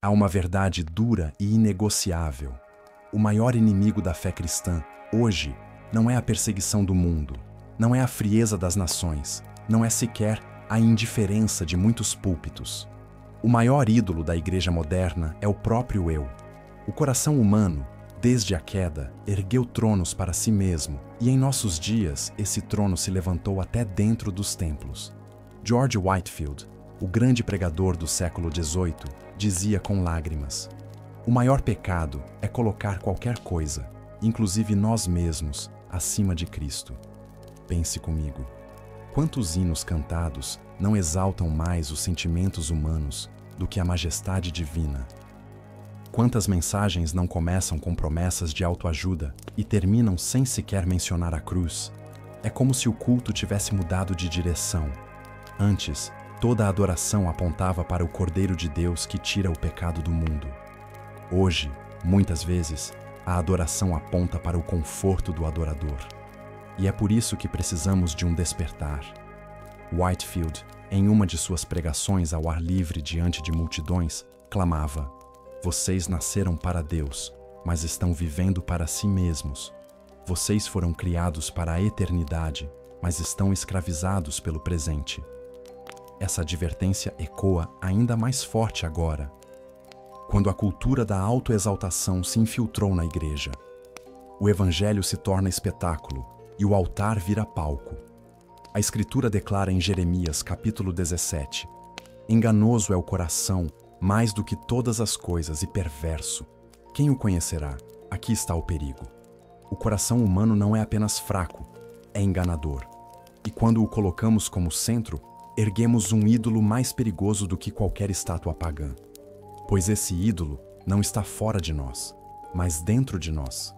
Há uma verdade dura e inegociável. O maior inimigo da fé cristã, hoje, não é a perseguição do mundo, não é a frieza das nações, não é sequer a indiferença de muitos púlpitos. O maior ídolo da igreja moderna é o próprio eu. O coração humano, desde a queda, ergueu tronos para si mesmo, e em nossos dias esse trono se levantou até dentro dos templos. George Whitefield, o grande pregador do século XVIII, dizia com lágrimas: o maior pecado é colocar qualquer coisa, inclusive nós mesmos, acima de Cristo. Pense comigo. Quantos hinos cantados não exaltam mais os sentimentos humanos do que a majestade divina? Quantas mensagens não começam com promessas de autoajuda e terminam sem sequer mencionar a cruz? É como se o culto tivesse mudado de direção. Antes, toda a adoração apontava para o Cordeiro de Deus que tira o pecado do mundo. Hoje, muitas vezes, a adoração aponta para o conforto do adorador. E é por isso que precisamos de um despertar. Whitefield, em uma de suas pregações ao ar livre diante de multidões, clamava: vocês nasceram para Deus, mas estão vivendo para si mesmos. Vocês foram criados para a eternidade, mas estão escravizados pelo presente. Essa advertência ecoa ainda mais forte agora, quando a cultura da autoexaltação se infiltrou na igreja. O evangelho se torna espetáculo e o altar vira palco. A Escritura declara em Jeremias, capítulo 17: enganoso é o coração mais do que todas as coisas e perverso. Quem o conhecerá? Aqui está o perigo. O coração humano não é apenas fraco, é enganador. E quando o colocamos como centro, erguemos um ídolo mais perigoso do que qualquer estátua pagã. Pois esse ídolo não está fora de nós, mas dentro de nós.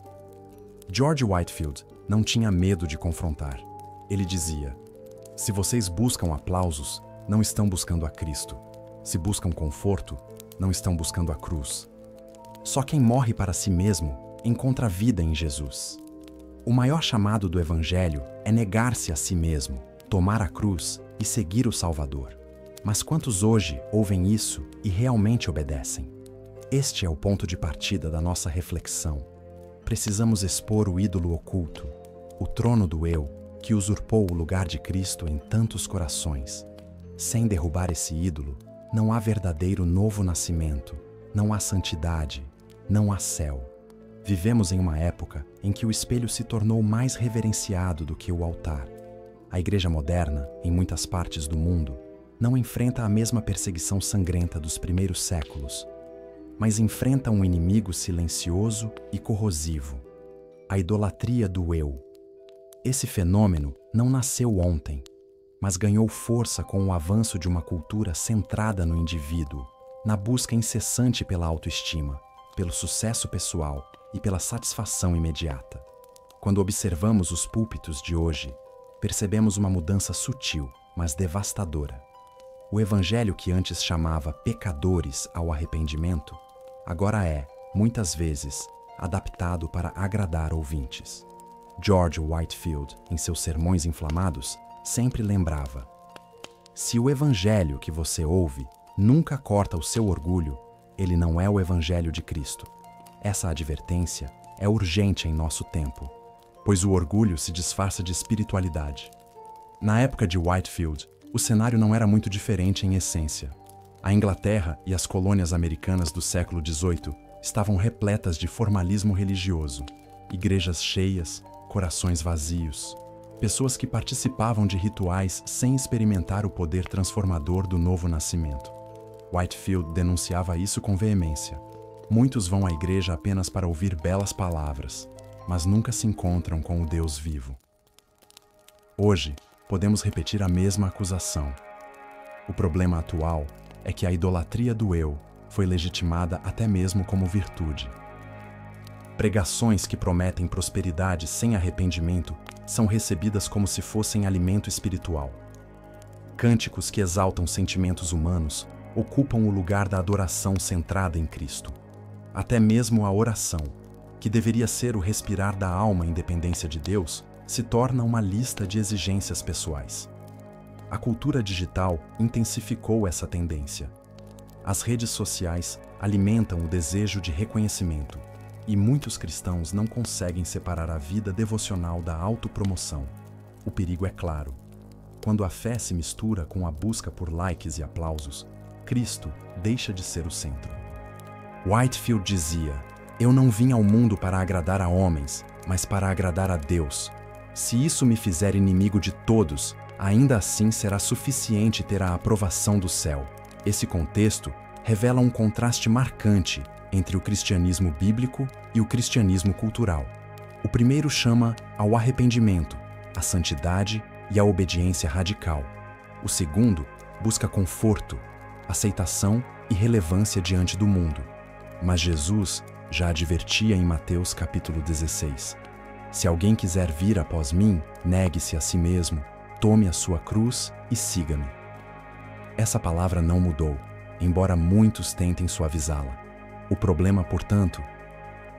George Whitefield não tinha medo de confrontar. Ele dizia: se vocês buscam aplausos, não estão buscando a Cristo. Se buscam conforto, não estão buscando a cruz. Só quem morre para si mesmo encontra vida em Jesus. O maior chamado do Evangelho é negar-se a si mesmo, tomar a cruz e seguir o Salvador. Mas quantos hoje ouvem isso e realmente obedecem? Este é o ponto de partida da nossa reflexão. Precisamos expor o ídolo oculto, o trono do eu, que usurpou o lugar de Cristo em tantos corações. Sem derrubar esse ídolo, não há verdadeiro novo nascimento, não há santidade, não há céu. Vivemos em uma época em que o espelho se tornou mais reverenciado do que o altar. A igreja moderna, em muitas partes do mundo, não enfrenta a mesma perseguição sangrenta dos primeiros séculos, mas enfrenta um inimigo silencioso e corrosivo: a idolatria do eu. Esse fenômeno não nasceu ontem, mas ganhou força com o avanço de uma cultura centrada no indivíduo, na busca incessante pela autoestima, pelo sucesso pessoal e pela satisfação imediata. Quando observamos os púlpitos de hoje, percebemos uma mudança sutil, mas devastadora. O evangelho que antes chamava pecadores ao arrependimento, agora é, muitas vezes, adaptado para agradar ouvintes. George Whitefield, em seus sermões inflamados, sempre lembrava: se o evangelho que você ouve nunca corta o seu orgulho, ele não é o evangelho de Cristo. Essa advertência é urgente em nosso tempo, pois o orgulho se disfarça de espiritualidade. Na época de Whitefield, o cenário não era muito diferente em essência. A Inglaterra e as colônias americanas do século XVIII estavam repletas de formalismo religioso, igrejas cheias, corações vazios, pessoas que participavam de rituais sem experimentar o poder transformador do novo nascimento. Whitefield denunciava isso com veemência. Muitos vão à igreja apenas para ouvir belas palavras, mas nunca se encontram com o Deus vivo. Hoje, podemos repetir a mesma acusação. O problema atual é que a idolatria do eu foi legitimada até mesmo como virtude. Pregações que prometem prosperidade sem arrependimento são recebidas como se fossem alimento espiritual. Cânticos que exaltam sentimentos humanos ocupam o lugar da adoração centrada em Cristo. Até mesmo a oração, que deveria ser o respirar da alma em dependência de Deus, se torna uma lista de exigências pessoais. A cultura digital intensificou essa tendência. As redes sociais alimentam o desejo de reconhecimento, e muitos cristãos não conseguem separar a vida devocional da autopromoção. O perigo é claro. Quando a fé se mistura com a busca por likes e aplausos, Cristo deixa de ser o centro. Whitefield dizia: "Eu não vim ao mundo para agradar a homens, mas para agradar a Deus. Se isso me fizer inimigo de todos, ainda assim será suficiente ter a aprovação do céu." Esse contexto revela um contraste marcante entre o cristianismo bíblico e o cristianismo cultural. O primeiro chama ao arrependimento, à santidade e à obediência radical. O segundo busca conforto, aceitação e relevância diante do mundo. Mas Jesus já advertia em Mateus capítulo 16: "Se alguém quiser vir após mim, negue-se a si mesmo, tome a sua cruz e siga-me." Essa palavra não mudou, embora muitos tentem suavizá-la. O problema, portanto,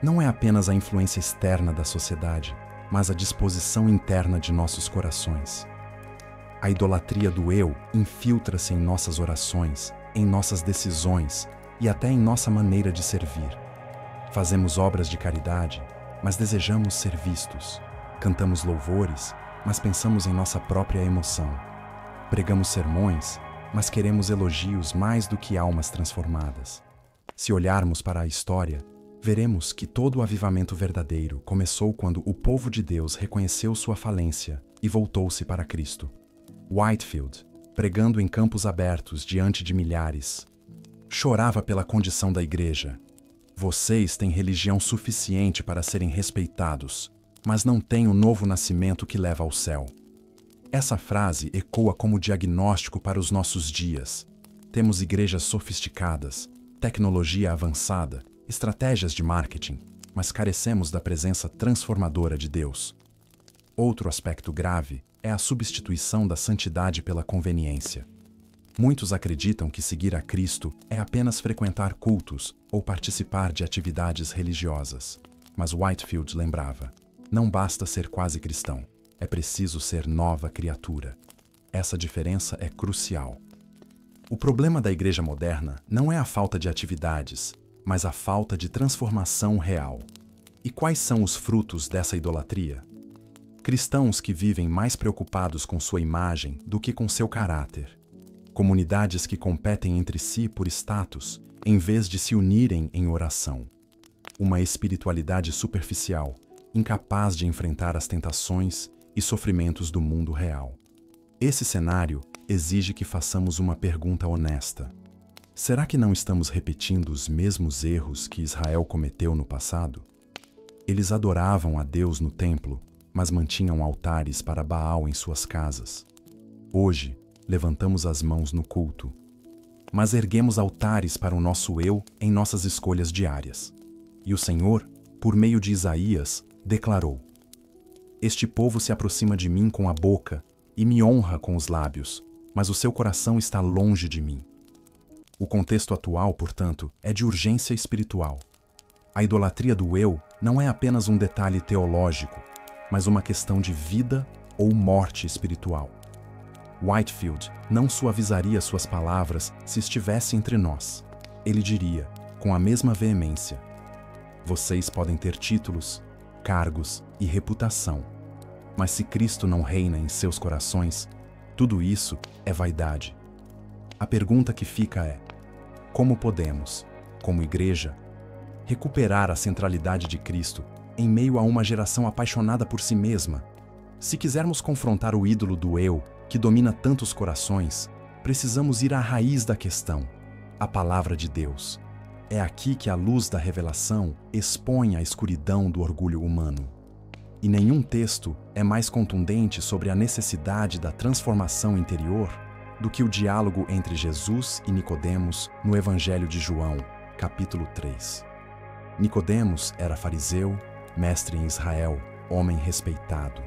não é apenas a influência externa da sociedade, mas a disposição interna de nossos corações. A idolatria do eu infiltra-se em nossas orações, em nossas decisões e até em nossa maneira de servir. Fazemos obras de caridade, mas desejamos ser vistos. Cantamos louvores, mas pensamos em nossa própria emoção. Pregamos sermões, mas queremos elogios mais do que almas transformadas. Se olharmos para a história, veremos que todo o avivamento verdadeiro começou quando o povo de Deus reconheceu sua falência e voltou-se para Cristo. Whitefield, pregando em campos abertos diante de milhares, chorava pela condição da igreja. "Vocês têm religião suficiente para serem respeitados, mas não têm o novo nascimento que leva ao céu." Essa frase ecoa como diagnóstico para os nossos dias. Temos igrejas sofisticadas, tecnologia avançada, estratégias de marketing, mas carecemos da presença transformadora de Deus. Outro aspecto grave é a substituição da santidade pela conveniência. Muitos acreditam que seguir a Cristo é apenas frequentar cultos ou participar de atividades religiosas. Mas Whitefield lembrava: não basta ser quase cristão, é preciso ser nova criatura. Essa diferença é crucial. O problema da igreja moderna não é a falta de atividades, mas a falta de transformação real. E quais são os frutos dessa idolatria? Cristãos que vivem mais preocupados com sua imagem do que com seu caráter. Comunidades que competem entre si por status, em vez de se unirem em oração. Uma espiritualidade superficial, incapaz de enfrentar as tentações e sofrimentos do mundo real. Esse cenário exige que façamos uma pergunta honesta. Será que não estamos repetindo os mesmos erros que Israel cometeu no passado? Eles adoravam a Deus no templo, mas mantinham altares para Baal em suas casas. Hoje, levantamos as mãos no culto, mas erguemos altares para o nosso eu em nossas escolhas diárias. E o Senhor, por meio de Isaías, declarou: "Este povo se aproxima de mim com a boca e me honra com os lábios, mas o seu coração está longe de mim." O contexto atual, portanto, é de urgência espiritual. A idolatria do eu não é apenas um detalhe teológico, mas uma questão de vida ou morte espiritual. Whitefield não suavizaria suas palavras se estivesse entre nós. Ele diria, com a mesma veemência: "Vocês podem ter títulos, cargos e reputação, mas se Cristo não reina em seus corações, tudo isso é vaidade." A pergunta que fica é: como podemos, como igreja, recuperar a centralidade de Cristo em meio a uma geração apaixonada por si mesma? Se quisermos confrontar o ídolo do eu, que domina tantos corações, precisamos ir à raiz da questão, a palavra de Deus. É aqui que a luz da revelação expõe a escuridão do orgulho humano. E nenhum texto é mais contundente sobre a necessidade da transformação interior do que o diálogo entre Jesus e Nicodemos no Evangelho de João, capítulo 3. Nicodemos era fariseu, mestre em Israel, homem respeitado.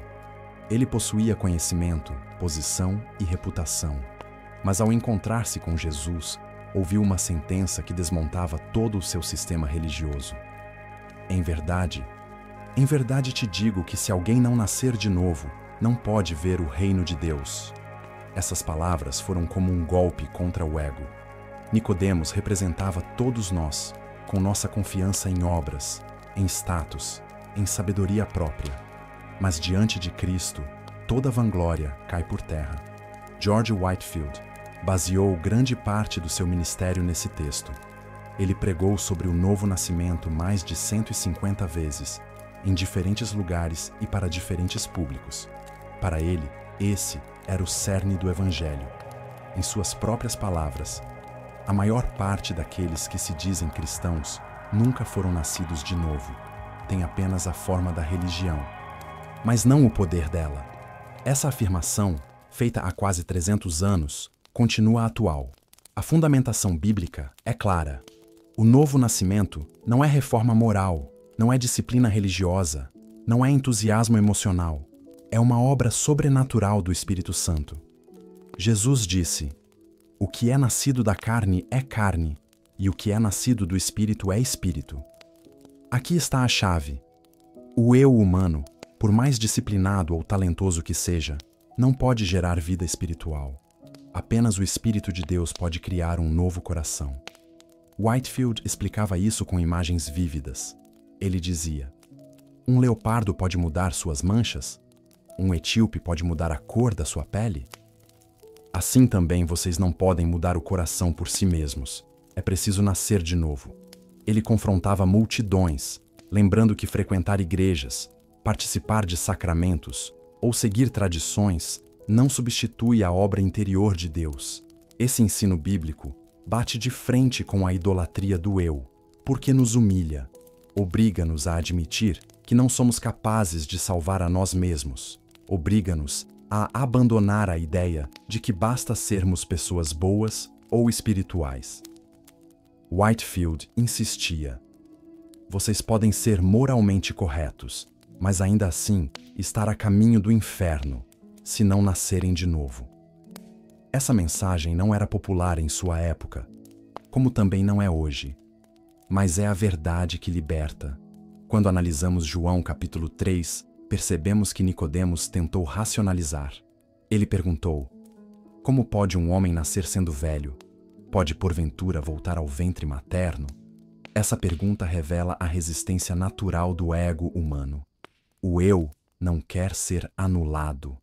Ele possuía conhecimento, posição e reputação, mas ao encontrar-se com Jesus, ouviu uma sentença que desmontava todo o seu sistema religioso. Em verdade te digo que se alguém não nascer de novo, não pode ver o reino de Deus." Essas palavras foram como um golpe contra o ego. Nicodemos representava todos nós, com nossa confiança em obras, em status, em sabedoria própria. Mas diante de Cristo, toda vanglória cai por terra. George Whitefield baseou grande parte do seu ministério nesse texto. Ele pregou sobre o novo nascimento mais de 150 vezes, em diferentes lugares e para diferentes públicos. Para ele, esse era o cerne do Evangelho. Em suas próprias palavras, a maior parte daqueles que se dizem cristãos nunca foram nascidos de novo. Tem apenas a forma da religião, mas não o poder dela. Essa afirmação, feita há quase 300 anos, continua atual. A fundamentação bíblica é clara. O novo nascimento não é reforma moral, não é disciplina religiosa, não é entusiasmo emocional. É uma obra sobrenatural do Espírito Santo. Jesus disse: "O que é nascido da carne é carne, e o que é nascido do Espírito é Espírito." Aqui está a chave. O eu humano, por mais disciplinado ou talentoso que seja, não pode gerar vida espiritual. Apenas o Espírito de Deus pode criar um novo coração. Whitefield explicava isso com imagens vívidas. Ele dizia: um leopardo pode mudar suas manchas? Um etíope pode mudar a cor da sua pele? Assim também vocês não podem mudar o coração por si mesmos. É preciso nascer de novo. Ele confrontava multidões, lembrando que frequentar igrejas, participar de sacramentos ou seguir tradições não substitui a obra interior de Deus. Esse ensino bíblico bate de frente com a idolatria do eu, porque nos humilha, obriga-nos a admitir que não somos capazes de salvar a nós mesmos, obriga-nos a abandonar a ideia de que basta sermos pessoas boas ou espirituais. Whitefield insistia: vocês podem ser moralmente corretos, mas ainda assim estar a caminho do inferno, se não nascerem de novo. Essa mensagem não era popular em sua época, como também não é hoje, mas é a verdade que liberta. Quando analisamos João capítulo 3, percebemos que Nicodemos tentou racionalizar. Ele perguntou: como pode um homem nascer sendo velho? Pode porventura voltar ao ventre materno? Essa pergunta revela a resistência natural do ego humano. O eu não quer ser anulado.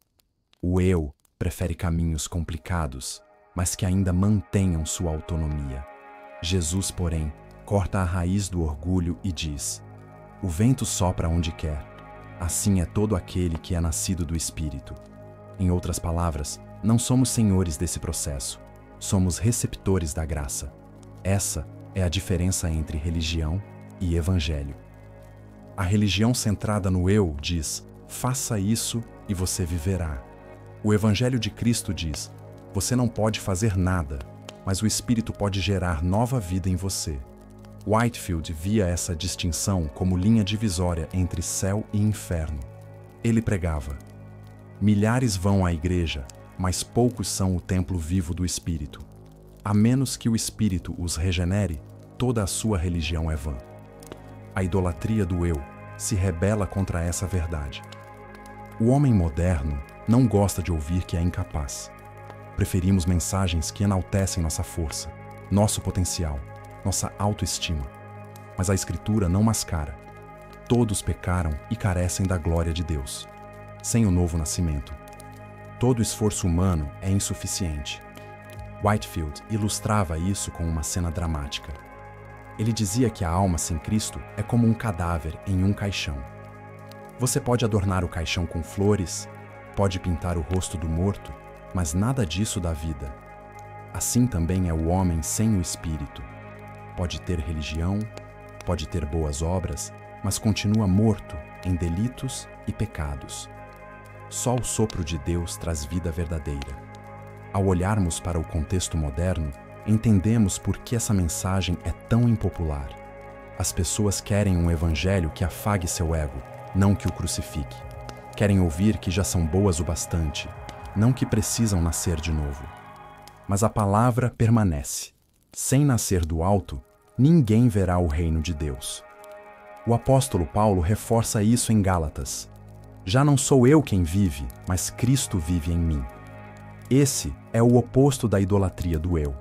O eu prefere caminhos complicados, mas que ainda mantenham sua autonomia. Jesus, porém, corta a raiz do orgulho e diz: o vento sopra onde quer. Assim é todo aquele que é nascido do Espírito. Em outras palavras, não somos senhores desse processo. Somos receptores da graça. Essa é a diferença entre religião e evangelho. A religião centrada no eu diz: faça isso e você viverá. O evangelho de Cristo diz: você não pode fazer nada, mas o Espírito pode gerar nova vida em você. Whitefield via essa distinção como linha divisória entre céu e inferno. Ele pregava: milhares vão à igreja, mas poucos são o templo vivo do Espírito. A menos que o Espírito os regenere, toda a sua religião é vã. A idolatria do eu se rebela contra essa verdade. O homem moderno não gosta de ouvir que é incapaz. Preferimos mensagens que enaltecem nossa força, nosso potencial, nossa autoestima. Mas a Escritura não mascara. Todos pecaram e carecem da glória de Deus. Sem o novo nascimento, todo esforço humano é insuficiente. Whitefield ilustrava isso com uma cena dramática. Ele dizia que a alma sem Cristo é como um cadáver em um caixão. Você pode adornar o caixão com flores, pode pintar o rosto do morto, mas nada disso dá vida. Assim também é o homem sem o Espírito. Pode ter religião, pode ter boas obras, mas continua morto em delitos e pecados. Só o sopro de Deus traz vida verdadeira. Ao olharmos para o contexto moderno, entendemos por que essa mensagem é tão impopular. As pessoas querem um evangelho que afague seu ego, não que o crucifique. Querem ouvir que já são boas o bastante, não que precisam nascer de novo. Mas a palavra permanece. Sem nascer do alto, ninguém verá o reino de Deus. O apóstolo Paulo reforça isso em Gálatas. Já não sou eu quem vive, mas Cristo vive em mim. Esse é o oposto da idolatria do eu.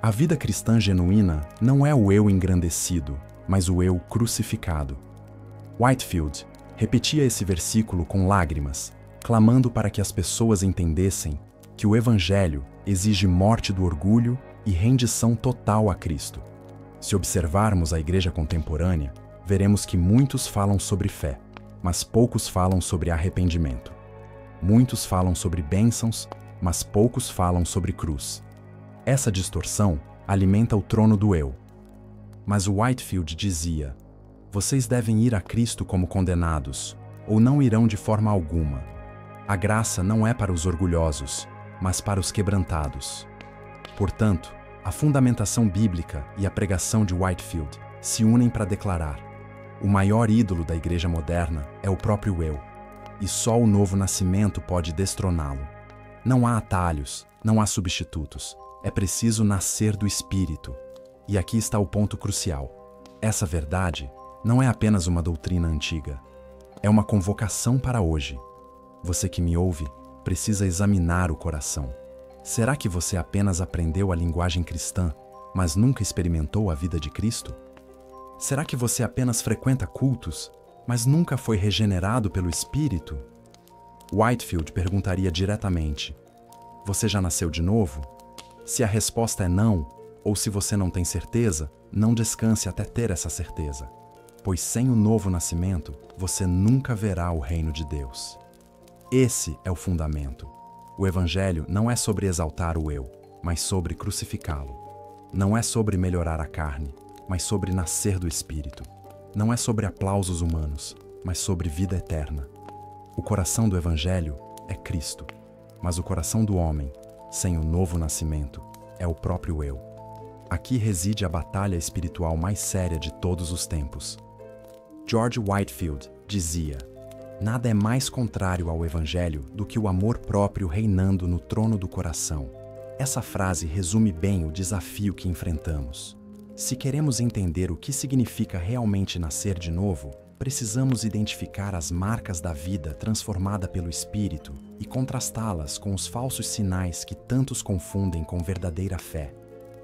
A vida cristã genuína não é o eu engrandecido, mas o eu crucificado. Whitefield repetia esse versículo com lágrimas, clamando para que as pessoas entendessem que o Evangelho exige morte do orgulho e rendição total a Cristo. Se observarmos a igreja contemporânea, veremos que muitos falam sobre fé, mas poucos falam sobre arrependimento. Muitos falam sobre bênçãos, mas poucos falam sobre cruz. Essa distorção alimenta o trono do eu. Mas o Whitefield dizia: vocês devem ir a Cristo como condenados, ou não irão de forma alguma. A graça não é para os orgulhosos, mas para os quebrantados. Portanto, a fundamentação bíblica e a pregação de Whitefield se unem para declarar: o maior ídolo da igreja moderna é o próprio eu, e só o novo nascimento pode destroná-lo. Não há atalhos, não há substitutos. É preciso nascer do Espírito. E aqui está o ponto crucial. Essa verdade não é apenas uma doutrina antiga. É uma convocação para hoje. Você que me ouve precisa examinar o coração. Será que você apenas aprendeu a linguagem cristã, mas nunca experimentou a vida de Cristo? Será que você apenas frequenta cultos, mas nunca foi regenerado pelo Espírito? Whitefield perguntaria diretamente: você já nasceu de novo? Se a resposta é não, ou se você não tem certeza, não descanse até ter essa certeza, pois sem o novo nascimento, você nunca verá o reino de Deus. Esse é o fundamento. O Evangelho não é sobre exaltar o eu, mas sobre crucificá-lo. Não é sobre melhorar a carne, mas sobre nascer do Espírito. Não é sobre aplausos humanos, mas sobre vida eterna. O coração do Evangelho é Cristo, mas o coração do homem, sem o novo nascimento, é o próprio eu. Aqui reside a batalha espiritual mais séria de todos os tempos. George Whitefield dizia: nada é mais contrário ao Evangelho do que o amor próprio reinando no trono do coração. Essa frase resume bem o desafio que enfrentamos. Se queremos entender o que significa realmente nascer de novo, precisamos identificar as marcas da vida transformada pelo Espírito e contrastá-las com os falsos sinais que tantos confundem com verdadeira fé.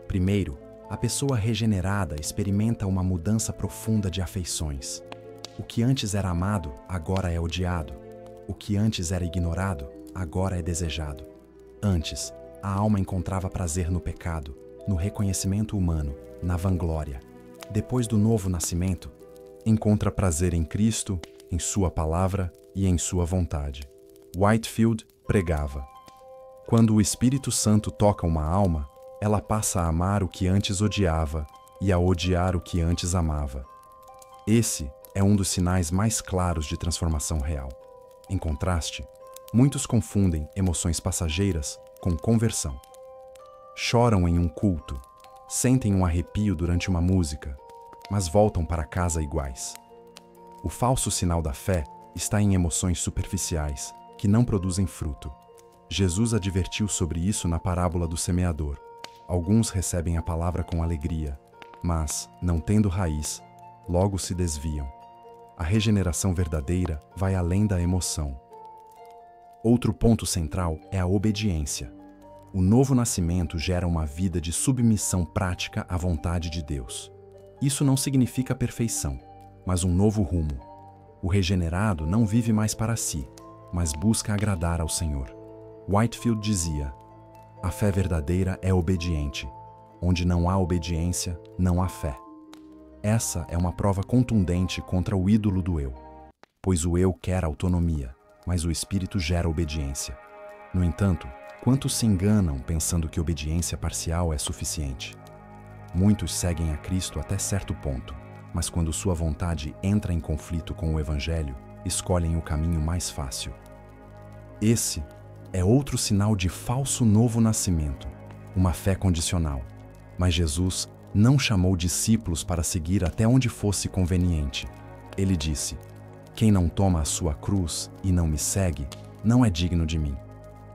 Primeiro, a pessoa regenerada experimenta uma mudança profunda de afeições. O que antes era amado, agora é odiado. O que antes era ignorado, agora é desejado. Antes, a alma encontrava prazer no pecado, no reconhecimento humano, na vanglória. Depois do novo nascimento, encontra prazer em Cristo, em Sua palavra e em Sua vontade. Whitefield pregava: quando o Espírito Santo toca uma alma, ela passa a amar o que antes odiava e a odiar o que antes amava. Esse é um dos sinais mais claros de transformação real. Em contraste, muitos confundem emoções passageiras com conversão. Choram em um culto, sentem um arrepio durante uma música, mas voltam para casa iguais. O falso sinal da fé está em emoções superficiais, que não produzem fruto. Jesus advertiu sobre isso na parábola do semeador. Alguns recebem a palavra com alegria, mas, não tendo raiz, logo se desviam. A regeneração verdadeira vai além da emoção. Outro ponto central é a obediência. O novo nascimento gera uma vida de submissão prática à vontade de Deus. Isso não significa perfeição, mas um novo rumo. O regenerado não vive mais para si, mas busca agradar ao Senhor. Whitefield dizia: a fé verdadeira é obediente. Onde não há obediência, não há fé. Essa é uma prova contundente contra o ídolo do eu, pois o eu quer autonomia, mas o Espírito gera obediência. No entanto, quantos se enganam pensando que obediência parcial é suficiente? Muitos seguem a Cristo até certo ponto, mas quando sua vontade entra em conflito com o Evangelho, escolhem o caminho mais fácil. Esse é outro sinal de falso novo nascimento, uma fé condicional. Mas Jesus não chamou discípulos para seguir até onde fosse conveniente. Ele disse: quem não toma a sua cruz e não me segue, não é digno de mim.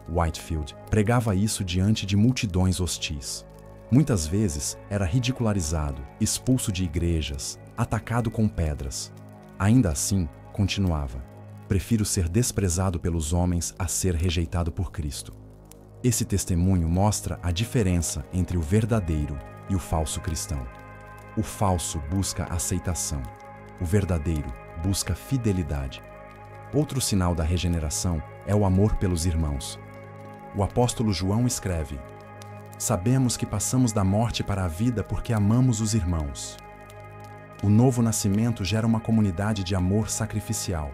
Whitefield pregava isso diante de multidões hostis. Muitas vezes era ridicularizado, expulso de igrejas, atacado com pedras. Ainda assim, continuava: prefiro ser desprezado pelos homens a ser rejeitado por Cristo. Esse testemunho mostra a diferença entre o verdadeiro e o falso cristão. O falso busca aceitação, o verdadeiro busca fidelidade. Outro sinal da regeneração é o amor pelos irmãos. O apóstolo João escreve: "Sabemos que passamos da morte para a vida porque amamos os irmãos." O novo nascimento gera uma comunidade de amor sacrificial.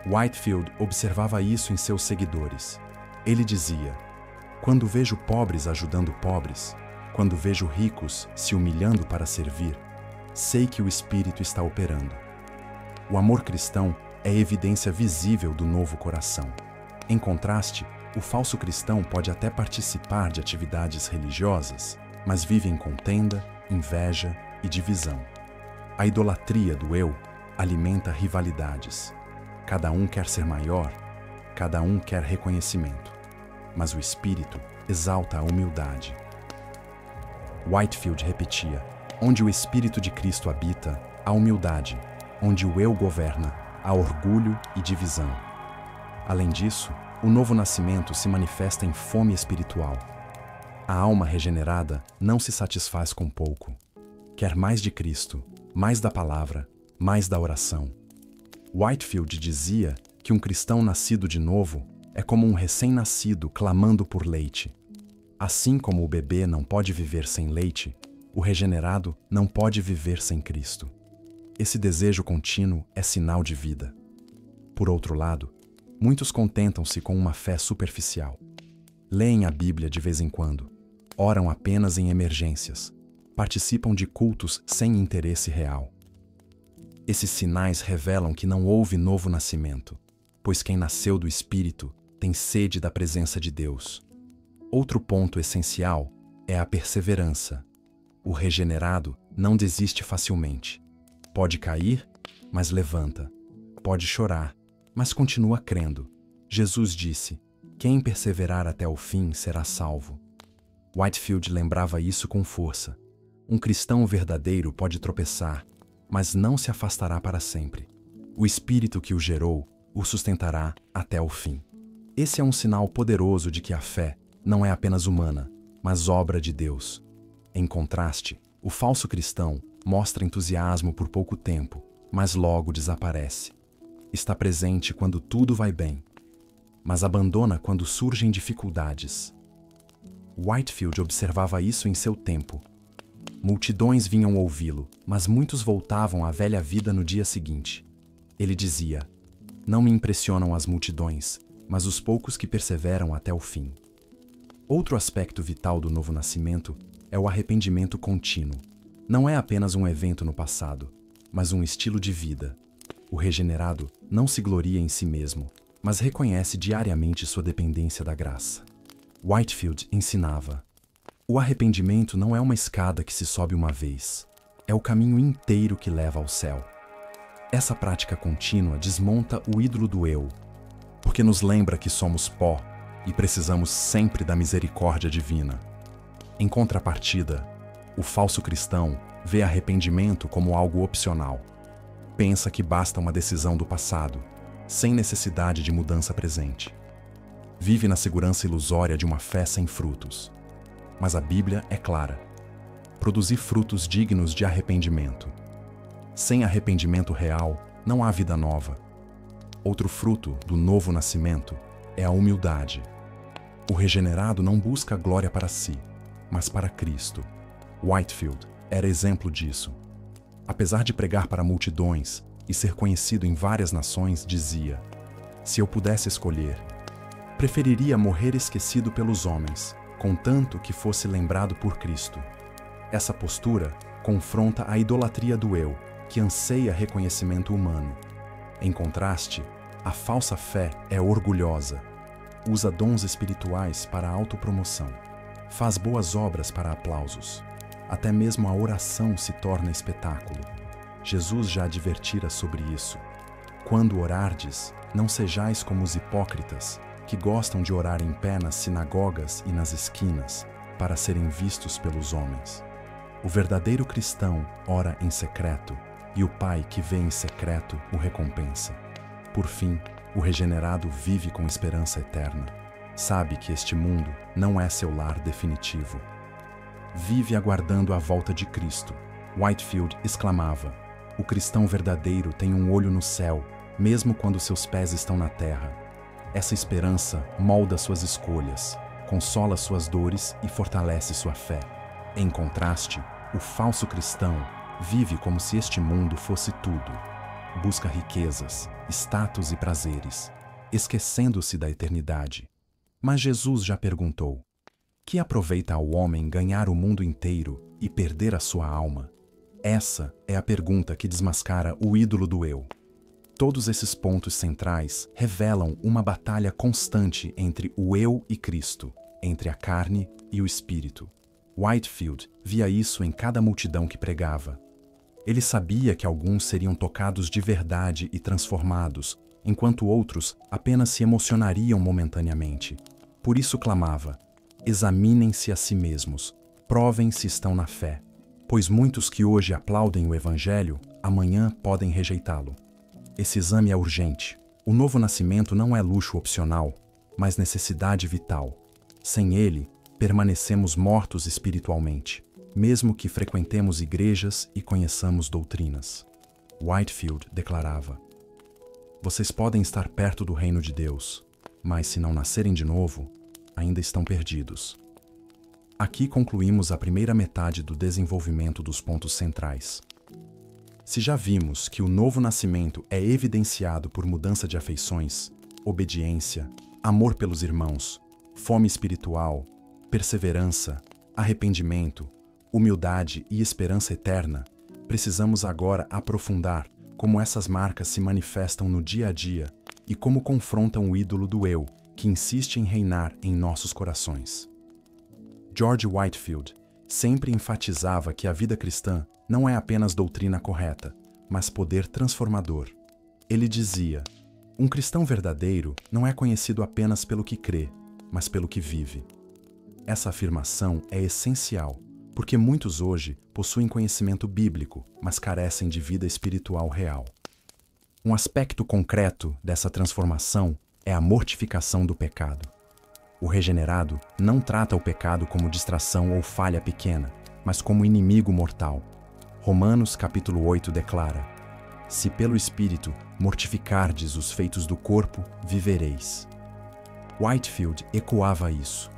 Whitefield observava isso em seus seguidores. Ele dizia: "Quando vejo pobres ajudando pobres, quando vejo ricos se humilhando para servir, sei que o Espírito está operando." O amor cristão é evidência visível do novo coração. Em contraste, o falso cristão pode até participar de atividades religiosas, mas vive em contenda, inveja e divisão. A idolatria do eu alimenta rivalidades. Cada um quer ser maior, cada um quer reconhecimento, mas o Espírito exalta a humildade. Whitefield repetia: "Onde o Espírito de Cristo habita, há humildade. Onde o eu governa, há orgulho e divisão." Além disso, o novo nascimento se manifesta em fome espiritual. A alma regenerada não se satisfaz com pouco. Quer mais de Cristo, mais da palavra, mais da oração. Whitefield dizia que um cristão nascido de novo é como um recém-nascido clamando por leite. Assim como o bebê não pode viver sem leite, o regenerado não pode viver sem Cristo. Esse desejo contínuo é sinal de vida. Por outro lado, muitos contentam-se com uma fé superficial. Leem a Bíblia de vez em quando, oram apenas em emergências, participam de cultos sem interesse real. Esses sinais revelam que não houve novo nascimento, pois quem nasceu do Espírito tem sede da presença de Deus. Outro ponto essencial é a perseverança. O regenerado não desiste facilmente. Pode cair, mas levanta. Pode chorar, mas continua crendo. Jesus disse: "Quem perseverar até o fim será salvo." Whitefield lembrava isso com força. Um cristão verdadeiro pode tropeçar, mas não se afastará para sempre. O Espírito que o gerou o sustentará até o fim. Esse é um sinal poderoso de que a fé não é apenas humana, mas obra de Deus. Em contraste, o falso cristão mostra entusiasmo por pouco tempo, mas logo desaparece. Está presente quando tudo vai bem, mas abandona quando surgem dificuldades. Whitefield observava isso em seu tempo. Multidões vinham ouvi-lo, mas muitos voltavam à velha vida no dia seguinte. Ele dizia: "Não me impressionam as multidões, mas os poucos que perseveram até o fim." Outro aspecto vital do novo nascimento é o arrependimento contínuo. Não é apenas um evento no passado, mas um estilo de vida. O regenerado não se gloria em si mesmo, mas reconhece diariamente sua dependência da graça. Whitefield ensinava: "O arrependimento não é uma escada que se sobe uma vez, é o caminho inteiro que leva ao céu." Essa prática contínua desmonta o ídolo do eu, porque nos lembra que somos pó e precisamos sempre da misericórdia divina. Em contrapartida, o falso cristão vê arrependimento como algo opcional. Pensa que basta uma decisão do passado, sem necessidade de mudança presente. Vive na segurança ilusória de uma fé sem frutos. Mas a Bíblia é clara: produzir frutos dignos de arrependimento. Sem arrependimento real, não há vida nova. Outro fruto do novo nascimento é a humildade. O regenerado não busca glória para si, mas para Cristo. Whitefield era exemplo disso. Apesar de pregar para multidões e ser conhecido em várias nações, dizia: "Se eu pudesse escolher, preferiria morrer esquecido pelos homens, contanto que fosse lembrado por Cristo." Essa postura confronta a idolatria do eu, que anseia reconhecimento humano. Em contraste, a falsa fé é orgulhosa, usa dons espirituais para a autopromoção, faz boas obras para aplausos. Até mesmo a oração se torna espetáculo. Jesus já advertira sobre isso. "Quando orardes, não sejais como os hipócritas, que gostam de orar em pé nas sinagogas e nas esquinas, para serem vistos pelos homens. O verdadeiro cristão ora em secreto, e o Pai que vê em secreto o recompensa." Por fim, o regenerado vive com esperança eterna. sabe que este mundo não é seu lar definitivo. Vive aguardando a volta de Cristo. Whitefield exclamava: o cristão verdadeiro tem um olho no céu, mesmo quando seus pés estão na terra. Essa esperança molda suas escolhas, consola suas dores e fortalece sua fé. Em contraste, o falso cristão vive como se este mundo fosse tudo. Busca riquezas, status e prazeres, esquecendo-se da eternidade. Mas Jesus já perguntou: que aproveita ao homem ganhar o mundo inteiro e perder a sua alma? Essa é a pergunta que desmascara o ídolo do eu. Todos esses pontos centrais revelam uma batalha constante entre o eu e Cristo, entre a carne e o espírito. Whitefield via isso em cada multidão que pregava. Ele sabia que alguns seriam tocados de verdade e transformados, enquanto outros apenas se emocionariam momentaneamente. Por isso clamava: examinem-se a si mesmos, provem se estão na fé, pois muitos que hoje aplaudem o Evangelho, amanhã podem rejeitá-lo. Esse exame é urgente. O novo nascimento não é luxo opcional, mas necessidade vital. Sem ele, permanecemos mortos espiritualmente, mesmo que frequentemos igrejas e conheçamos doutrinas. Whitefield declarava: vocês podem estar perto do reino de Deus, mas se não nascerem de novo, ainda estão perdidos. Aqui concluímos a primeira metade do desenvolvimento dos pontos centrais. Se já vimos que o novo nascimento é evidenciado por mudança de afeições, obediência, amor pelos irmãos, fome espiritual, perseverança, arrependimento, humildade e esperança eterna, precisamos agora aprofundar como essas marcas se manifestam no dia a dia e como confrontam o ídolo do eu, que insiste em reinar em nossos corações. George Whitefield sempre enfatizava que a vida cristã não é apenas doutrina correta, mas poder transformador. Ele dizia: um cristão verdadeiro não é conhecido apenas pelo que crê, mas pelo que vive. Essa afirmação é essencial, porque muitos hoje possuem conhecimento bíblico, mas carecem de vida espiritual real. Um aspecto concreto dessa transformação é a mortificação do pecado. O regenerado não trata o pecado como distração ou falha pequena, mas como inimigo mortal. Romanos capítulo 8 declara: se pelo Espírito mortificardes os feitos do corpo, vivereis. Whitefield ecoava isso.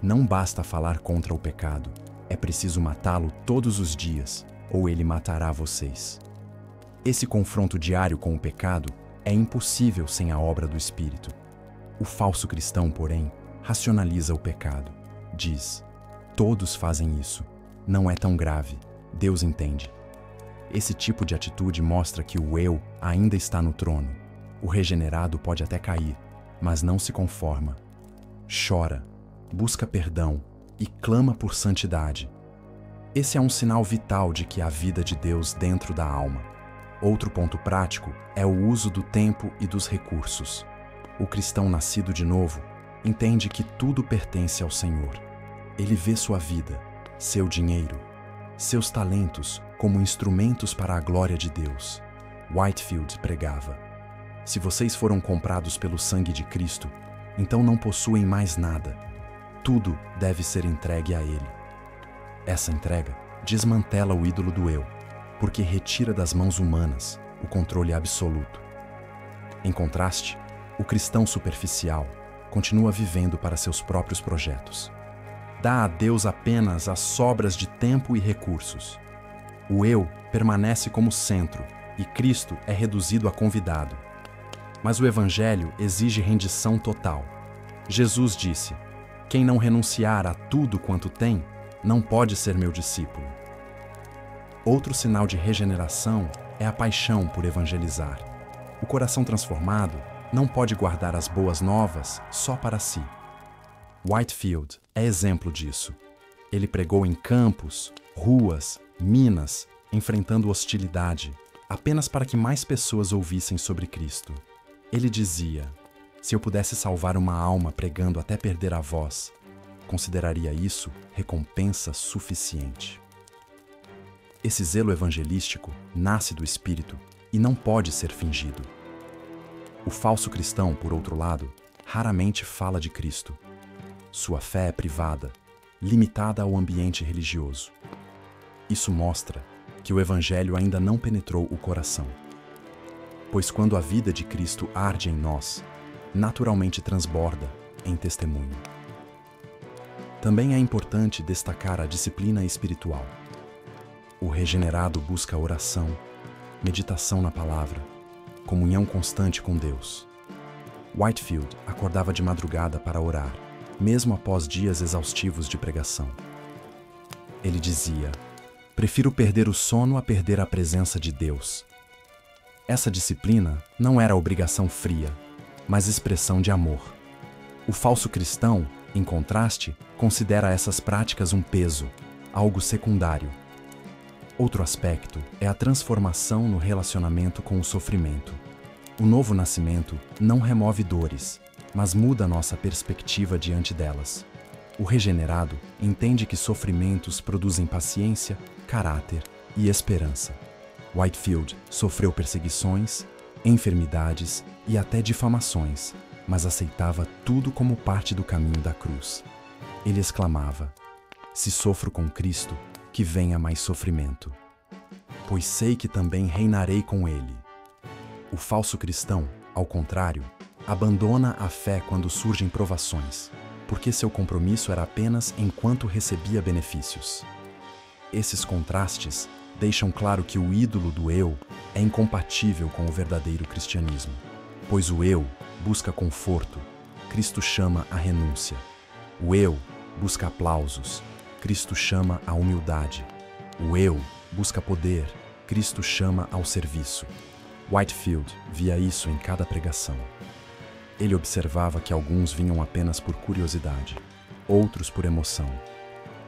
Não basta falar contra o pecado, é preciso matá-lo todos os dias, ou ele matará vocês. Esse confronto diário com o pecado é impossível sem a obra do Espírito. O falso cristão, porém, racionaliza o pecado. Diz: todos fazem isso. Não é tão grave. Deus entende. Esse tipo de atitude mostra que o eu ainda está no trono. O regenerado pode até cair, mas não se conforma. Chora, busca perdão e clama por santidade. Esse é um sinal vital de que há vida de Deus dentro da alma. Outro ponto prático é o uso do tempo e dos recursos. O cristão nascido de novo entende que tudo pertence ao Senhor. Ele vê sua vida, seu dinheiro, seus talentos como instrumentos para a glória de Deus. Whitefield pregava: se vocês foram comprados pelo sangue de Cristo, então não possuem mais nada. Tudo deve ser entregue a Ele. Essa entrega desmantela o ídolo do eu, porque retira das mãos humanas o controle absoluto. Em contraste, o cristão superficial continua vivendo para seus próprios projetos. Dá a Deus apenas as sobras de tempo e recursos. O eu permanece como centro e Cristo é reduzido a convidado. Mas o Evangelho exige rendição total. Jesus disse: quem não renunciar a tudo quanto tem, não pode ser meu discípulo. Outro sinal de regeneração é a paixão por evangelizar. O coração transformado não pode guardar as boas novas só para si. Whitefield é exemplo disso. Ele pregou em campos, ruas, minas, enfrentando hostilidade, apenas para que mais pessoas ouvissem sobre Cristo. Ele dizia: se eu pudesse salvar uma alma pregando até perder a voz, consideraria isso recompensa suficiente. Esse zelo evangelístico nasce do Espírito e não pode ser fingido. O falso cristão, por outro lado, raramente fala de Cristo. Sua fé é privada, limitada ao ambiente religioso. Isso mostra que o Evangelho ainda não penetrou o coração. Pois quando a vida de Cristo arde em nós, naturalmente transborda em testemunho. Também é importante destacar a disciplina espiritual. O regenerado busca oração, meditação na palavra, comunhão constante com Deus. Whitefield acordava de madrugada para orar, mesmo após dias exaustivos de pregação. Ele dizia: "Prefiro perder o sono a perder a presença de Deus." Essa disciplina não era obrigação fria, mas expressão de amor. O falso cristão, em contraste, considera essas práticas um peso, algo secundário. Outro aspecto é a transformação no relacionamento com o sofrimento. O novo nascimento não remove dores, mas muda nossa perspectiva diante delas. O regenerado entende que sofrimentos produzem paciência, caráter e esperança. Whitefield sofreu perseguições, enfermidades e até difamações, mas aceitava tudo como parte do caminho da cruz. Ele exclamava: "Se sofro com Cristo, que venha mais sofrimento, pois sei que também reinarei com Ele." O falso cristão, ao contrário, abandona a fé quando surgem provações, porque seu compromisso era apenas enquanto recebia benefícios. Esses contrastes deixam claro que o ídolo do eu é incompatível com o verdadeiro cristianismo, pois o eu busca conforto, Cristo chama a renúncia. O eu busca aplausos, Cristo chama a humildade. O eu busca poder, Cristo chama ao serviço. Whitefield via isso em cada pregação. Ele observava que alguns vinham apenas por curiosidade, outros por emoção,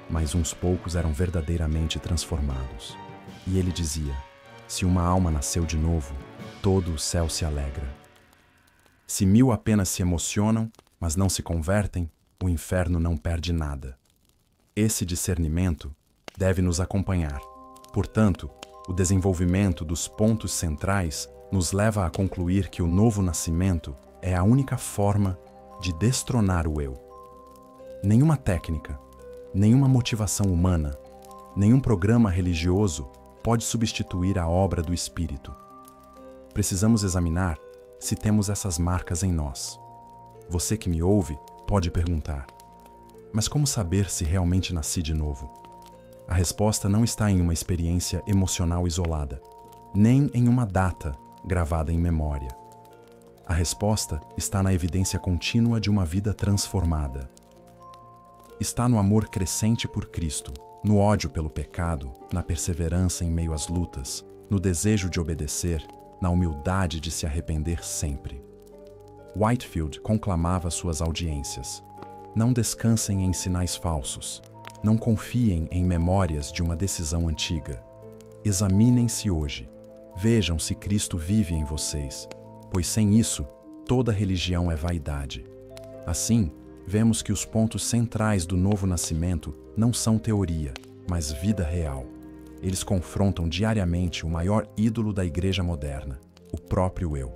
mas uns poucos eram verdadeiramente transformados. E ele dizia: "Se uma alma nasceu de novo, todo o céu se alegra. Se 1000 apenas se emocionam, mas não se convertem, o inferno não perde nada." Esse discernimento deve nos acompanhar. Portanto, o desenvolvimento dos pontos centrais nos leva a concluir que o novo nascimento é a única forma de destronar o eu. Nenhuma técnica, nenhuma motivação humana, nenhum programa religioso pode substituir a obra do Espírito. Precisamos examinar se temos essas marcas em nós. Você que me ouve pode perguntar: "Mas como saber se realmente nasci de novo?" A resposta não está em uma experiência emocional isolada, nem em uma data gravada em memória. A resposta está na evidência contínua de uma vida transformada. Está no amor crescente por Cristo, no ódio pelo pecado, na perseverança em meio às lutas, no desejo de obedecer, na humildade de se arrepender sempre. Whitefield conclamava suas audiências: "Não descansem em sinais falsos. Não confiem em memórias de uma decisão antiga. Examinem-se hoje. Vejam se Cristo vive em vocês, pois sem isso, toda religião é vaidade." Assim, vemos que os pontos centrais do novo nascimento não são teoria, mas vida real. Eles confrontam diariamente o maior ídolo da igreja moderna, o próprio eu,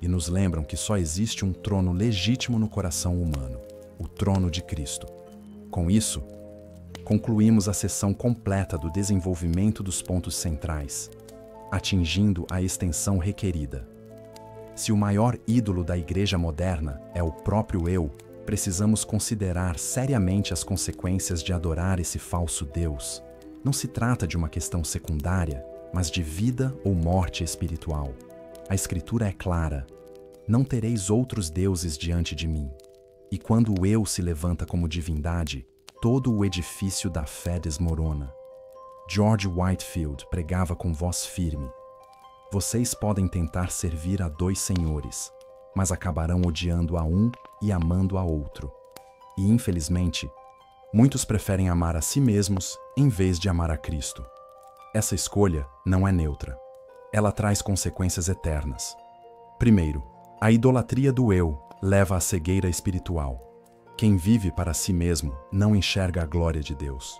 e nos lembram que só existe um trono legítimo no coração humano, o trono de Cristo. Com isso, concluímos a sessão completa do desenvolvimento dos pontos centrais, atingindo a extensão requerida. Se o maior ídolo da igreja moderna é o próprio eu, precisamos considerar seriamente as consequências de adorar esse falso Deus. Não se trata de uma questão secundária, mas de vida ou morte espiritual. A Escritura é clara: "Não tereis outros deuses diante de mim." E quando o eu se levanta como divindade, todo o edifício da fé desmorona. George Whitefield pregava com voz firme: "Vocês podem tentar servir a 2 senhores, mas acabarão odiando a um e amando a outro." E, infelizmente, muitos preferem amar a si mesmos em vez de amar a Cristo. Essa escolha não é neutra. Ela traz consequências eternas. Primeiro, a idolatria do eu leva à cegueira espiritual. Quem vive para si mesmo não enxerga a glória de Deus.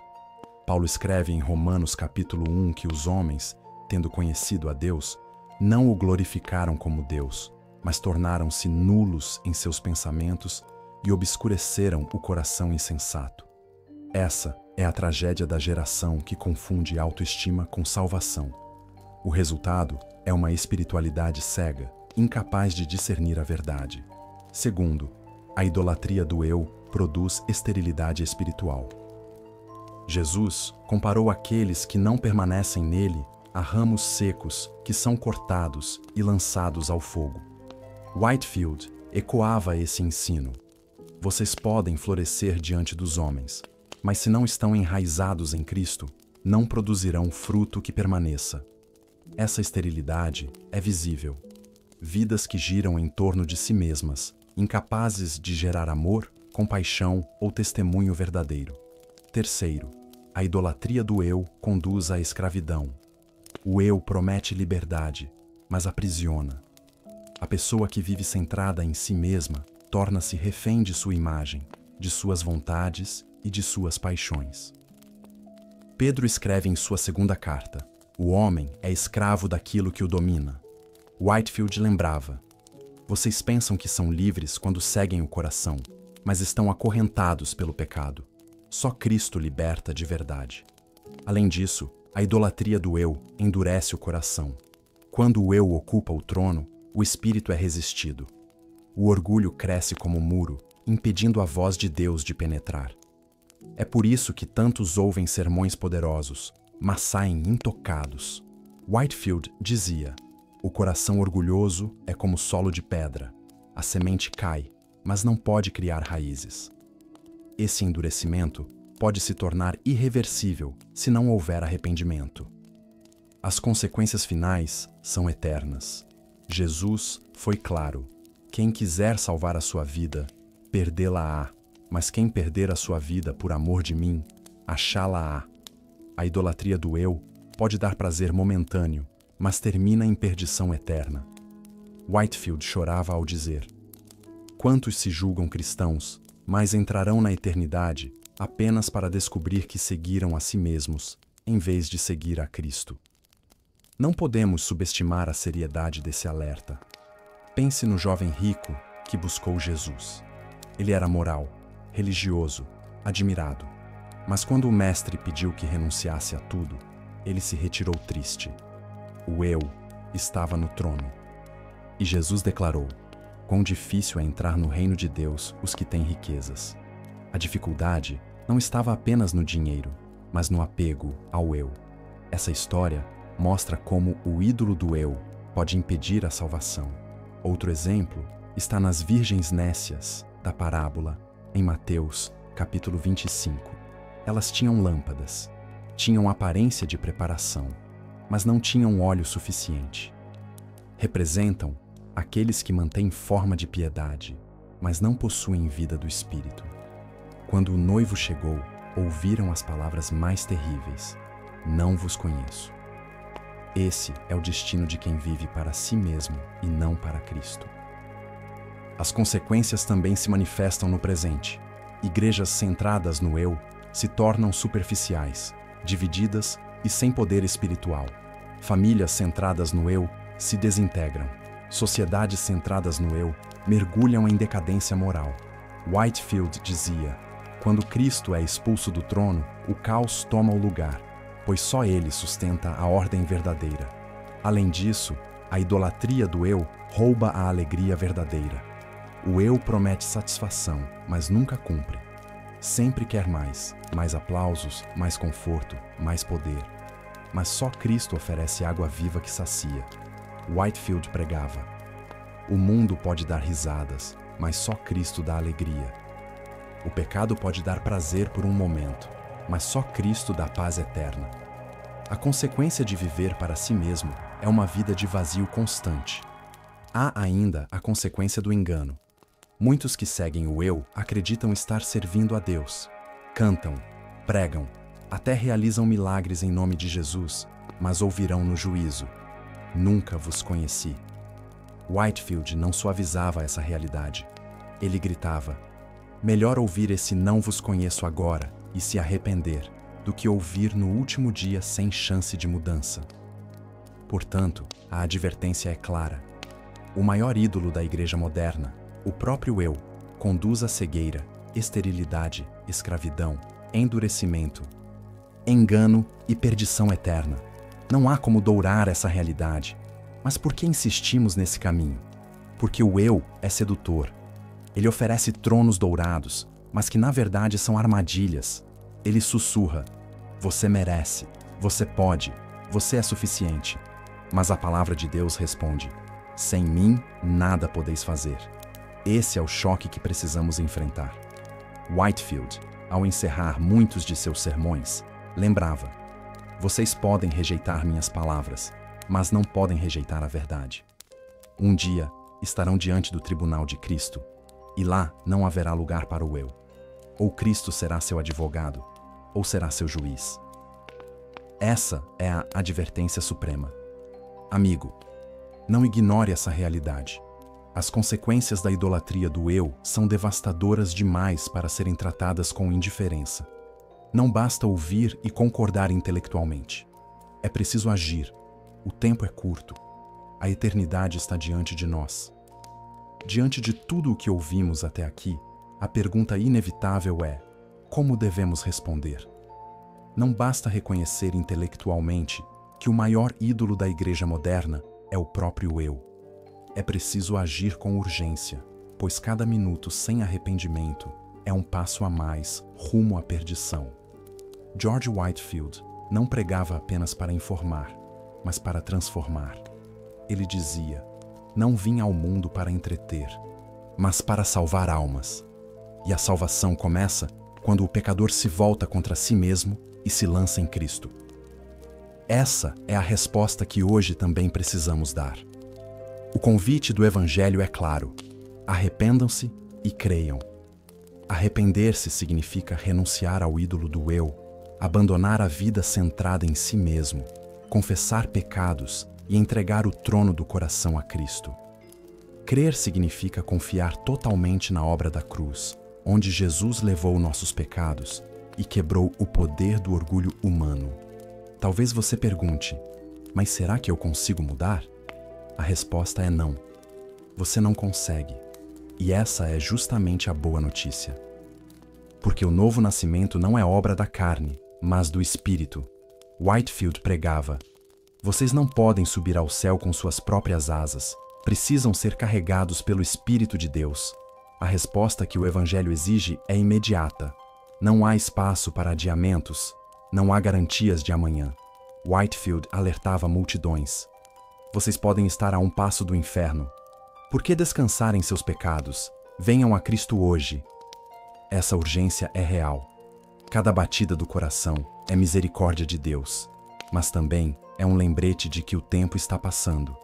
Paulo escreve em Romanos capítulo 1 que os homens, tendo conhecido a Deus, não o glorificaram como Deus, mas tornaram-se nulos em seus pensamentos e obscureceram o coração insensato. Essa é a tragédia da geração que confunde autoestima com salvação. O resultado é uma espiritualidade cega, incapaz de discernir a verdade. Segundo, a idolatria do eu produz esterilidade espiritual. Jesus comparou aqueles que não permanecem nele a ramos secos que são cortados e lançados ao fogo. Whitefield ecoava esse ensino. Vocês podem florescer diante dos homens, mas se não estão enraizados em Cristo, não produzirão fruto que permaneça. Essa esterilidade é visível. Vidas que giram em torno de si mesmas, incapazes de gerar amor, compaixão ou testemunho verdadeiro. Terceiro, a idolatria do eu conduz à escravidão. O eu promete liberdade, mas aprisiona. A pessoa que vive centrada em si mesma torna-se refém de sua imagem, de suas vontades e de suas paixões. Pedro escreve em sua segunda carta: o homem é escravo daquilo que o domina. Whitefield lembrava: vocês pensam que são livres quando seguem o coração, mas estão acorrentados pelo pecado. Só Cristo liberta de verdade. Além disso, a idolatria do eu endurece o coração. Quando o eu ocupa o trono, o espírito é resistido. O orgulho cresce como muro, impedindo a voz de Deus de penetrar. É por isso que tantos ouvem sermões poderosos, mas saem intocados. Whitefield dizia: o coração orgulhoso é como solo de pedra. A semente cai, mas não pode criar raízes. Esse endurecimento pode se tornar irreversível se não houver arrependimento. As consequências finais são eternas. Jesus foi claro: quem quiser salvar a sua vida, perdê-la-á, mas quem perder a sua vida por amor de mim, achá-la-á. A idolatria do eu pode dar prazer momentâneo, mas termina em perdição eterna. Whitefield chorava ao dizer: quantos se julgam cristãos, mas entrarão na eternidade apenas para descobrir que seguiram a si mesmos, em vez de seguir a Cristo. Não podemos subestimar a seriedade desse alerta. Pense no jovem rico que buscou Jesus. Ele era moral, religioso, admirado. Mas quando o mestre pediu que renunciasse a tudo, ele se retirou triste. O eu estava no trono. E Jesus declarou: quão difícil é entrar no reino de Deus os que têm riquezas. A dificuldade não estava apenas no dinheiro, mas no apego ao eu. Essa história mostra como o ídolo do eu pode impedir a salvação. Outro exemplo está nas virgens nécias da parábola, em Mateus, capítulo 25. Elas tinham lâmpadas, tinham aparência de preparação, mas não tinham óleo suficiente. Representam aqueles que mantêm forma de piedade, mas não possuem vida do Espírito. Quando o noivo chegou, ouviram as palavras mais terríveis: não vos conheço. Esse é o destino de quem vive para si mesmo e não para Cristo. As consequências também se manifestam no presente. Igrejas centradas no eu se tornam superficiais, divididas e sem poder espiritual. Famílias centradas no eu se desintegram. Sociedades centradas no eu mergulham em decadência moral. Whitefield dizia: quando Cristo é expulso do trono, o caos toma o lugar, pois só ele sustenta a ordem verdadeira. Além disso, a idolatria do eu rouba a alegria verdadeira. O eu promete satisfação, mas nunca cumpre. Sempre quer mais aplausos, mais conforto, mais poder. Mas só Cristo oferece água viva que sacia. Whitefield pregava: o mundo pode dar risadas, mas só Cristo dá alegria. O pecado pode dar prazer por um momento, mas só Cristo dá paz eterna. A consequência de viver para si mesmo é uma vida de vazio constante. Há ainda a consequência do engano. Muitos que seguem o eu acreditam estar servindo a Deus. Cantam, pregam, até realizam milagres em nome de Jesus, mas ouvirão no juízo: nunca vos conheci. Whitefield não suavizava essa realidade. Ele gritava: melhor ouvir esse não vos conheço agora e se arrepender, do que ouvir no último dia sem chance de mudança. Portanto, a advertência é clara: O maior ídolo da igreja moderna, o próprio eu, conduz à cegueira, esterilidade, escravidão, endurecimento, engano e perdição eterna. Não há como dourar essa realidade. Mas por que insistimos nesse caminho? Porque o eu é sedutor. Ele oferece tronos dourados, mas que na verdade são armadilhas. Ele sussurra: você merece, você pode, você é suficiente. Mas a palavra de Deus responde: sem mim nada podeis fazer. Esse é o choque que precisamos enfrentar. Whitefield, ao encerrar muitos de seus sermões, lembrava: vocês podem rejeitar minhas palavras, mas não podem rejeitar a verdade. Um dia estarão diante do tribunal de Cristo, e lá não haverá lugar para o eu. Ou Cristo será seu advogado, ou será seu juiz. Essa é a advertência suprema. Amigo, não ignore essa realidade. As consequências da idolatria do eu são devastadoras demais para serem tratadas com indiferença. Não basta ouvir e concordar intelectualmente. É preciso agir. O tempo é curto. A eternidade está diante de nós. Diante de tudo o que ouvimos até aqui, a pergunta inevitável é: como devemos responder? Não basta reconhecer intelectualmente que o maior ídolo da igreja moderna é o próprio eu. É preciso agir com urgência, pois cada minuto sem arrependimento é um passo a mais rumo à perdição. George Whitefield não pregava apenas para informar, mas para transformar. Ele dizia: não vim ao mundo para entreter, mas para salvar almas. E a salvação começa quando o pecador se volta contra si mesmo e se lança em Cristo. Essa é a resposta que hoje também precisamos dar. O convite do Evangelho é claro: arrependam-se e creiam. Arrepender-se significa renunciar ao ídolo do eu, abandonar a vida centrada em si mesmo, confessar pecados e entregar o trono do coração a Cristo. Crer significa confiar totalmente na obra da cruz, onde Jesus levou nossos pecados e quebrou o poder do orgulho humano. Talvez você pergunte: mas será que eu consigo mudar? A resposta é não. Você não consegue. E essa é justamente a boa notícia. Porque o novo nascimento não é obra da carne, mas do Espírito. Whitefield pregava: vocês não podem subir ao céu com suas próprias asas, precisam ser carregados pelo Espírito de Deus. A resposta que o Evangelho exige é imediata. Não há espaço para adiamentos, não há garantias de amanhã. Whitefield alertava multidões: vocês podem estar a um passo do inferno. Por que descansar em seus pecados? Venham a Cristo hoje. Essa urgência é real. Cada batida do coração é misericórdia de Deus, mas também é um lembrete de que o tempo está passando.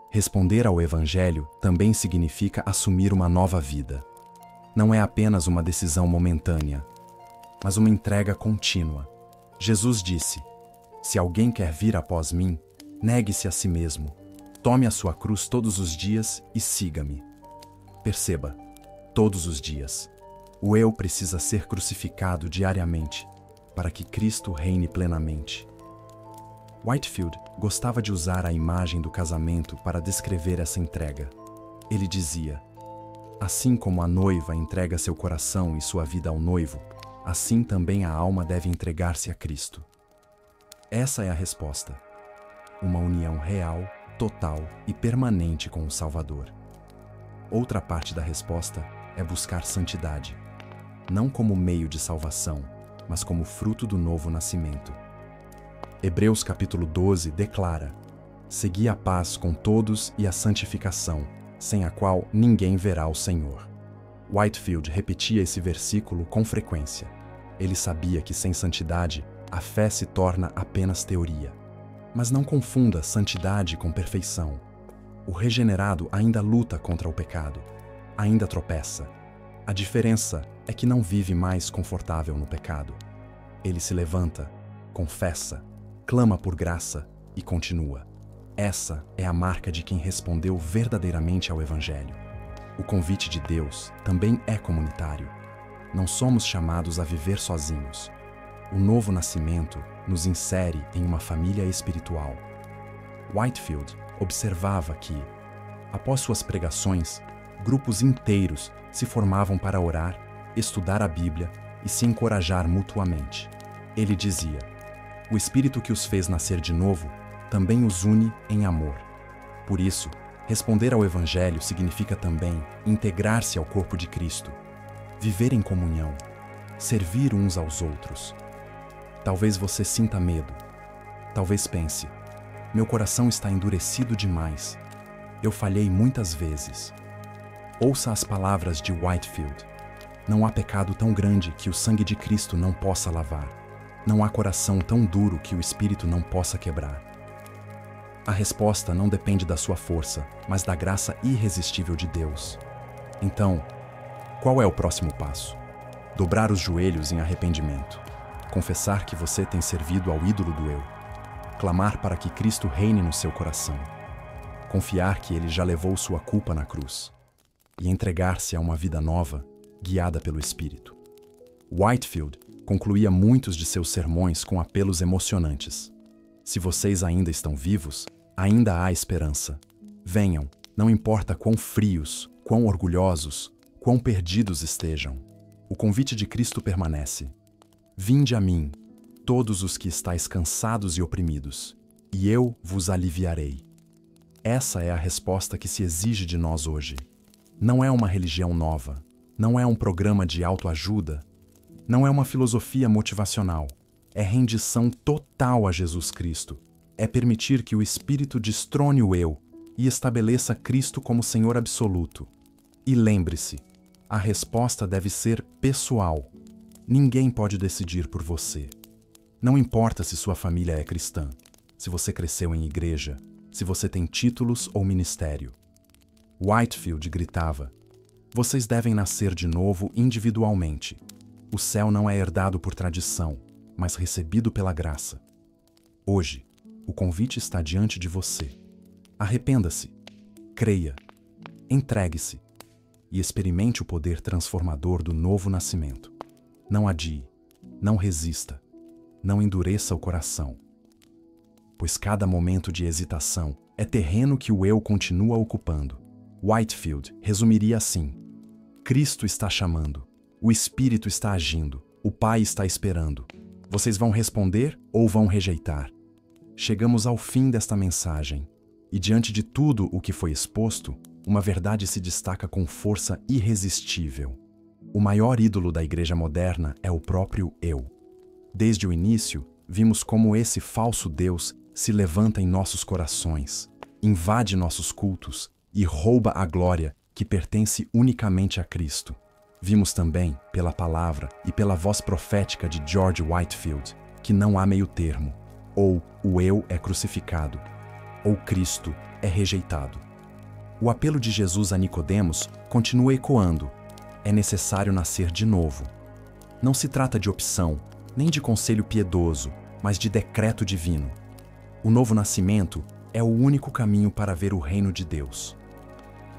Responder ao Evangelho também significa assumir uma nova vida. Não é apenas uma decisão momentânea, mas uma entrega contínua. Jesus disse: se alguém quer vir após mim, negue-se a si mesmo, tome a sua cruz todos os dias e siga-me. Perceba, todos os dias. O eu precisa ser crucificado diariamente para que Cristo reine plenamente. Whitefield gostava de usar a imagem do casamento para descrever essa entrega. Ele dizia: assim como a noiva entrega seu coração e sua vida ao noivo, assim também a alma deve entregar-se a Cristo. Essa é a resposta. Uma união real, total e permanente com o Salvador. Outra parte da resposta é buscar santidade, não como meio de salvação, mas como fruto do novo nascimento. Hebreus capítulo 12 declara: segui a paz com todos e a santificação, sem a qual ninguém verá o Senhor. Whitefield repetia esse versículo com frequência. Ele sabia que sem santidade, a fé se torna apenas teoria. Mas não confunda santidade com perfeição. O regenerado ainda luta contra o pecado, ainda tropeça. A diferença é que não vive mais confortável no pecado. Ele se levanta, confessa, clama por graça e continua. Essa é a marca de quem respondeu verdadeiramente ao Evangelho. O convite de Deus também é comunitário. Não somos chamados a viver sozinhos. O novo nascimento nos insere em uma família espiritual. Whitefield observava que Após suas pregações, grupos inteiros se formavam para orar, estudar a Bíblia e se encorajar mutuamente. Ele dizia: o Espírito que os fez nascer de novo também os une em amor. Por isso, responder ao Evangelho significa também integrar-se ao corpo de Cristo, viver em comunhão, servir uns aos outros. Talvez você sinta medo. Talvez pense: meu coração está endurecido demais. Eu falhei muitas vezes. Ouça as palavras de Whitefield. Não há pecado tão grande que o sangue de Cristo não possa lavar. Não há coração tão duro que o Espírito não possa quebrar. A resposta não depende da sua força, mas da graça irresistível de Deus. Então, qual é o próximo passo? Dobrar os joelhos em arrependimento. Confessar que você tem servido ao ídolo do eu. Clamar para que Cristo reine no seu coração. Confiar que Ele já levou sua culpa na cruz. E entregar-se a uma vida nova, guiada pelo Espírito. Whitefield concluía muitos de seus sermões com apelos emocionantes. Se vocês ainda estão vivos, ainda há esperança. Venham, não importa quão frios, quão orgulhosos, quão perdidos estejam. O convite de Cristo permanece. Vinde a mim, todos os que estáis cansados e oprimidos, e eu vos aliviarei. Essa é a resposta que se exige de nós hoje. Não é uma religião nova, não é um programa de autoajuda, não é uma filosofia motivacional. É rendição total a Jesus Cristo. É permitir que o Espírito destrone o eu e estabeleça Cristo como Senhor absoluto. E lembre-se, a resposta deve ser pessoal. Ninguém pode decidir por você. Não importa se sua família é cristã, se você cresceu em igreja, se você tem títulos ou ministério. Whitefield gritava: vocês devem nascer de novo individualmente. O céu não é herdado por tradição, mas recebido pela graça. Hoje, o convite está diante de você. Arrependa-se, creia, entregue-se e experimente o poder transformador do novo nascimento. Não adie, não resista, não endureça o coração, pois cada momento de hesitação é terreno que o eu continua ocupando. Whitefield resumiria assim: Cristo está chamando, o Espírito está agindo, o Pai está esperando. Vocês vão responder ou vão rejeitar? Chegamos ao fim desta mensagem, e diante de tudo o que foi exposto, uma verdade se destaca com força irresistível. O maior ídolo da igreja moderna é o próprio eu. Desde o início, vimos como esse falso Deus se levanta em nossos corações, invade nossos cultos e rouba a glória que pertence unicamente a Cristo. Vimos também, pela palavra e pela voz profética de George Whitefield, que não há meio termo. Ou o eu é crucificado, ou Cristo é rejeitado. O apelo de Jesus a Nicodemos continua ecoando: é necessário nascer de novo. Não se trata de opção, nem de conselho piedoso, mas de decreto divino. O novo nascimento é o único caminho para ver o reino de Deus.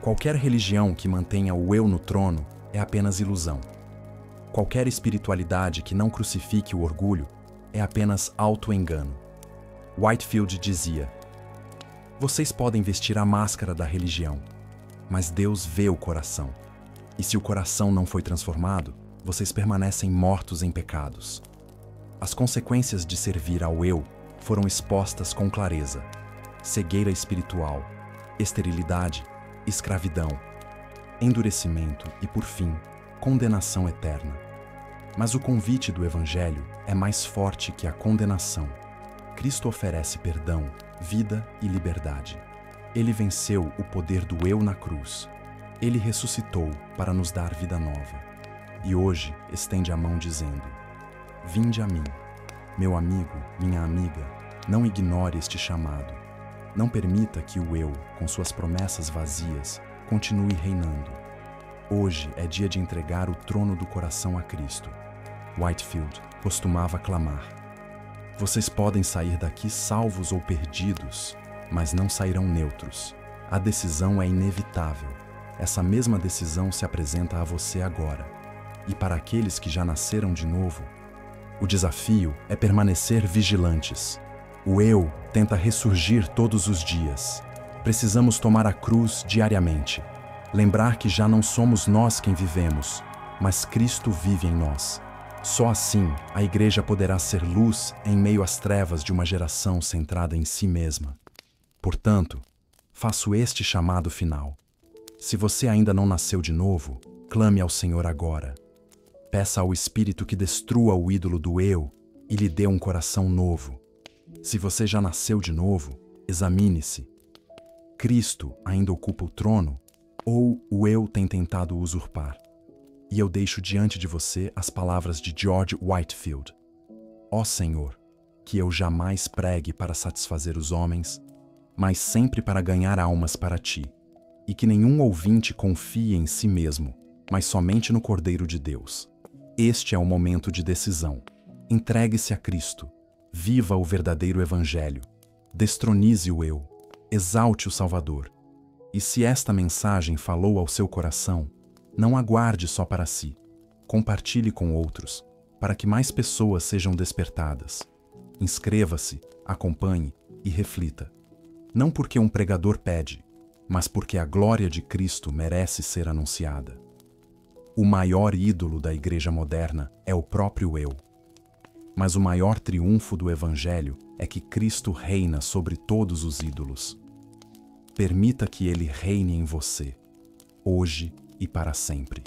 Qualquer religião que mantenha o eu no trono é apenas ilusão. Qualquer espiritualidade que não crucifique o orgulho é apenas auto-engano. Whitefield dizia: vocês podem vestir a máscara da religião, mas Deus vê o coração. E se o coração não foi transformado, vocês permanecem mortos em pecados. As consequências de servir ao eu foram expostas com clareza: cegueira espiritual, esterilidade, escravidão, endurecimento e, por fim, condenação eterna. Mas o convite do Evangelho é mais forte que a condenação. Cristo oferece perdão, vida e liberdade. Ele venceu o poder do eu na cruz. Ele ressuscitou para nos dar vida nova. E hoje estende a mão dizendo: vinde a mim. Meu amigo, minha amiga, não ignore este chamado. Não permita que o eu, com suas promessas vazias, continue reinando. Hoje é dia de entregar o trono do coração a Cristo. Whitefield costumava clamar: vocês podem sair daqui salvos ou perdidos, mas não sairão neutros. A decisão é inevitável. Essa mesma decisão se apresenta a você agora. E para aqueles que já nasceram de novo, o desafio é permanecer vigilantes. O eu tenta ressurgir todos os dias. Precisamos tomar a cruz diariamente. Lembrar que já não somos nós quem vivemos, mas Cristo vive em nós. Só assim, a igreja poderá ser luz em meio às trevas de uma geração centrada em si mesma. Portanto, faço este chamado final. Se você ainda não nasceu de novo, clame ao Senhor agora. Peça ao Espírito que destrua o ídolo do eu e lhe dê um coração novo. Se você já nasceu de novo, examine-se. Cristo ainda ocupa o trono ou o eu tem tentado usurpar? E eu deixo diante de você as palavras de George Whitefield. Ó Senhor, que eu jamais pregue para satisfazer os homens, mas sempre para ganhar almas para ti, e que nenhum ouvinte confie em si mesmo, mas somente no Cordeiro de Deus. Este é o momento de decisão. Entregue-se a Cristo, viva o verdadeiro Evangelho, destronize o eu, exalte o Salvador. E se esta mensagem falou ao seu coração, não aguarde só para si. Compartilhe com outros, para que mais pessoas sejam despertadas. Inscreva-se, acompanhe e reflita. Não porque um pregador pede, mas porque a glória de Cristo merece ser anunciada. O maior ídolo da igreja moderna é o próprio eu. Mas o maior triunfo do Evangelho é que Cristo reina sobre todos os ídolos. Permita que Ele reine em você, hoje e para sempre.